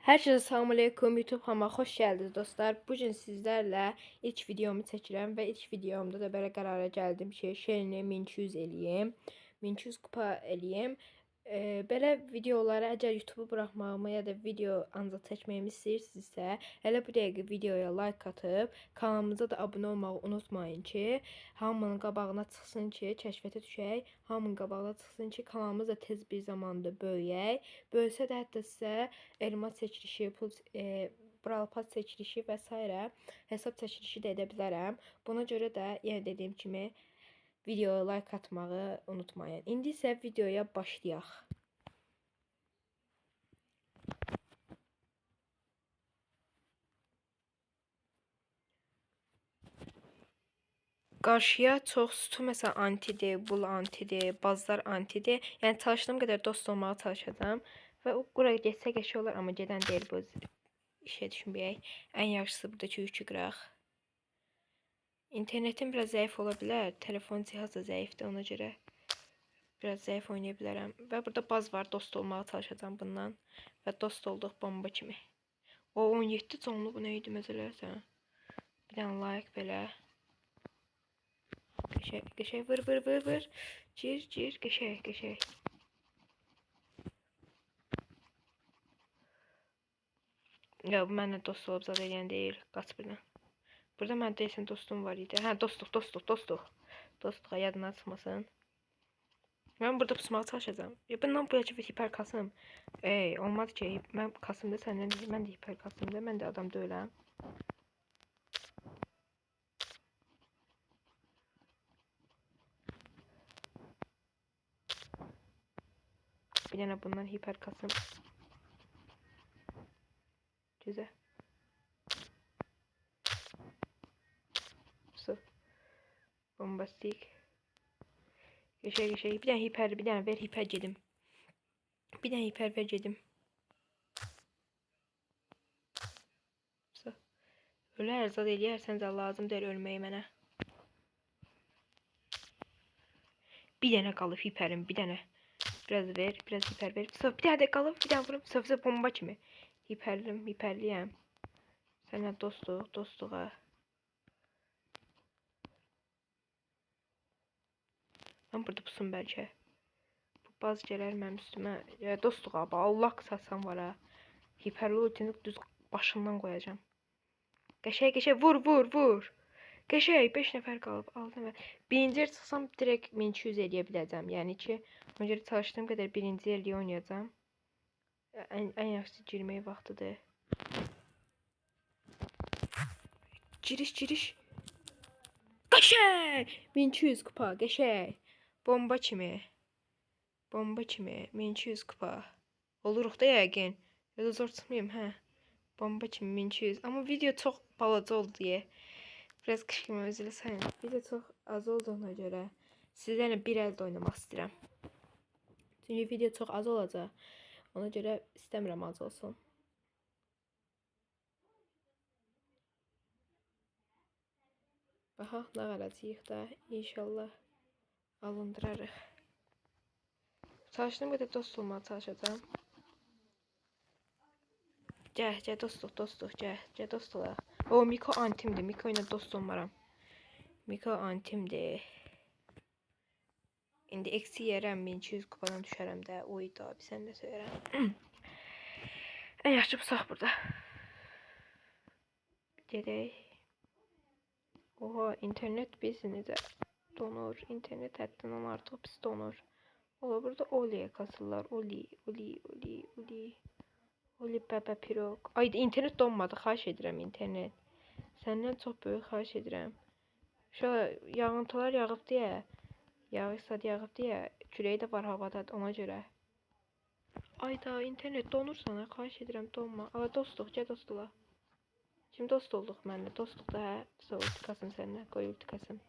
Herkese selamünaleyküm YouTube kanalıma hoş geldiniz dostlar. Bugün sizlerle ilk videomu çəkirəm və ilk videomda da belə qərara gəldim ki, Şerini 1200 eləyim. 1200 kupa eləyim. Belə videoları əgər YouTube-u buraxmağımı ya da video ancaq çəkməyimi istəyirsinizsə, elə bu dəqiqə videoya like atıb kanalımıza da abunə olmağı unutmayın ki, hamının qabağına çıxsın ki, kəşfiyyata düşək. Hamının qabağına çıxsın ki, kanalımız da tez bir zamanda böyüyək. Böyüsə də hətta sizə elmas çəkilişi, Brawl Pass çəkilişi və s. hesab çəkilişi də edə bilərəm. Buna görə də yenə dediyim kimi videoya like atmağı unutmayın. İndi isə videoya başlayaq. Qarşıya çox sütu məsələn antidir, bul antidir, bazlar antidir. Yəni çalışdığım qədər dost olmağa çalışacağam. Və o qura getsə qəşəng olar, amma gedən deyil bu işə düşünməyək. Ən yaxşısı buradakı yükü qıraq. İnternetim biraz zəif ola bilər. Telefon cihazı da zəifdir, ona görə biraz zəif oynaya bilərəm. Və burada baz var, dost olmağa çalışacağam bundan. Və dost olduq bomba kimi. O 17 canlı bu nə idi məsələsən? Bir dənə like belə. Qəşəng vır. Gir, qəşəng. Ya bu mənlə dost olub zad eləyən deyil. Qaç birdən. Burada mən deyəsən dostum var idi. Hə, dostluq. Dostluğa yadına çıxmasın. Mən burada pusmağa çalışacağam. Ya bundan bu yaşı hiper kasım. Olmaz ki, mən kasımda səndən mən də hiper kasımda. Mən də adam deyiləm. Bir dənə bundan hiper kasım. Güzel. Su. Bombastik. Geçey. Bir dənə hiper, bir dənə ver hiper gedim. Bir dənə hiper ver gedim. Su. Ölər zad eləyərsən də lazım deyil ölməyi mənə. Bir dənə qalıb hiperim, bir dənə. Biraz ver, biraz hiper ver. Su, bir dənə də qalıb, bir dənə vurup su bomba kimi. Hiperliyəm. Sənlə dostluğa. Mən burada pusum bəlkə. Bu baz gələr mənim üstümə. Ya dostluğa, Allah qısasan var ha. Hiperli ultini düz başından qoyacağım. Qəşəng vur. Qəşəng 5 nəfər qalıb. Aldım və birinci yer çıxsam direkt 1200 eləyə biləcəm. Yəni ki, ona görə çalışdığım qədər birinci yerliyə oynayacağım. Ən yaxşısı girmək vaxtıdır. Giriş. Qəşəng 1200 kupa, qəşəng. Bomba kimi 1200 kupa. Oluruq da yəqin. Ya da zor çıxmayayım, hə. Bomba kimi 1200. Amma video çox balaca oldu deyə. Biraz qışqırma özülə sayın. Video çox az olduğuna görə sizlərlə bir əldə oynamaq istəyirəm. Çünki video çox az olacaq. Ona görə istəmirəm az olsun. Aha, nə qalacağıq da inşallah alındırarıq. Çalışdığım qədər dost olmağa çalışacağım. Gəl dostluq, gəl dost olaq. O, Miko antimdir, Miko ilə dost olmaram. Miko antimdir. İndi eksi yerəm, 1200 kupadan düşərəm də. Oydu abi, sən də söyərəm. Ən yaxşı pusaq burada. Gedək. Oha, internet biziniz donur. İnternet həddindən artıq pis donur. Ola burada Oli'ye kasırlar. Oli bebe pirog. Ay internet donmadı. Xahiş edirəm internet. Səndən çox böyük xahiş edirəm. Şöyle yağıntılar yağıb deyə. Yağış yağıb deyə. Küləyi də var havada ona görə. Ayda internet donur sana. Xahiş edirəm donma. Ala dostluq, gəl dostluğa. Şimdi dost olduq mənlə. Dostluq da hə. Sonra ulti kasın səndən. Qoy ulti kasın.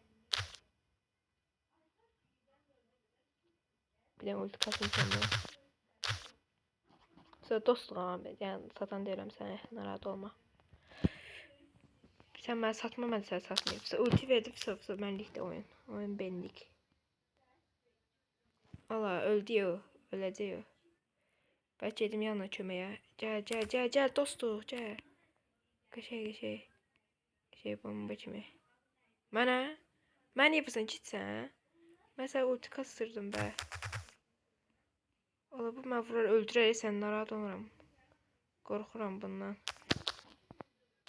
Bir dənə ulti kasın səndən. Sonra dostluğa, yəni satan deyirəm sənə, narahat olma. Sən mənə satma, mən sənə satmayayım. Sonra ulti verdim, sonra mənlikdə oyun. Oyun benlik. Valla öldü o, öləcək o. Bəlkə gedim yanına köməyə. Gəl dostuq, gəl. Qəşəng bomba kimi. Mənə niyə vursan gitsən? Mən sənə ulti kastırdım bə. Ola bu mən vurar öldürər sən narahat oluram. Qorxuram bundan.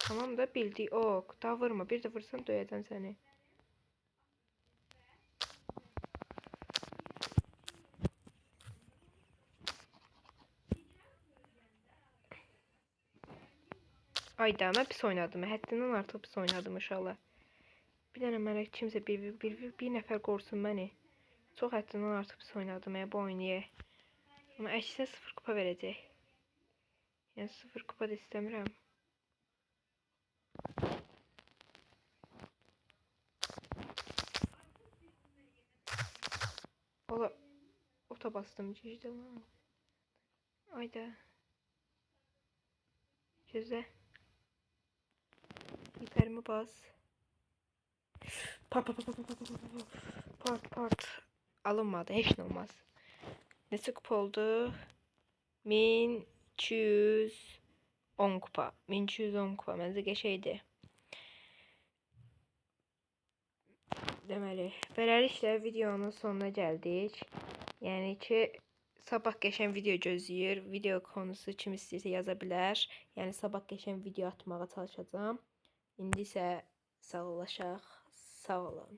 Tamam da bildi ok. Daha vurma. Bir də vursan döyəcəm səni. Ayda mən pis oynadım. Həddindən artıq pis oynadım inşallah. Bir dənə mənə kimsə bir nəfər qorusun məni. Çox həddindən artıq pis oynadım bu oyunu. Amma əksinə 0 kupa verəcək. Yəni 0 kupa da istəmirəm. Ola ota bastım gecdə lan. Ayda. Gözlə. İpərimi bas. Part. Alınmadı. Heç nə olmaz. Neçə kupa oldu? 1210 kupa. 1210 kupa. Məncə qəşəngdir. Deməli, beləliklə videonun sonuna gəldik. Yəni ki, sabah qəşəng video gözləyir. Video konusu kim istəyirsə yaza bilər. Yəni sabah qəşəng video atmağa çalışacağam. İndi isə sağollaşaq. Sağ olun.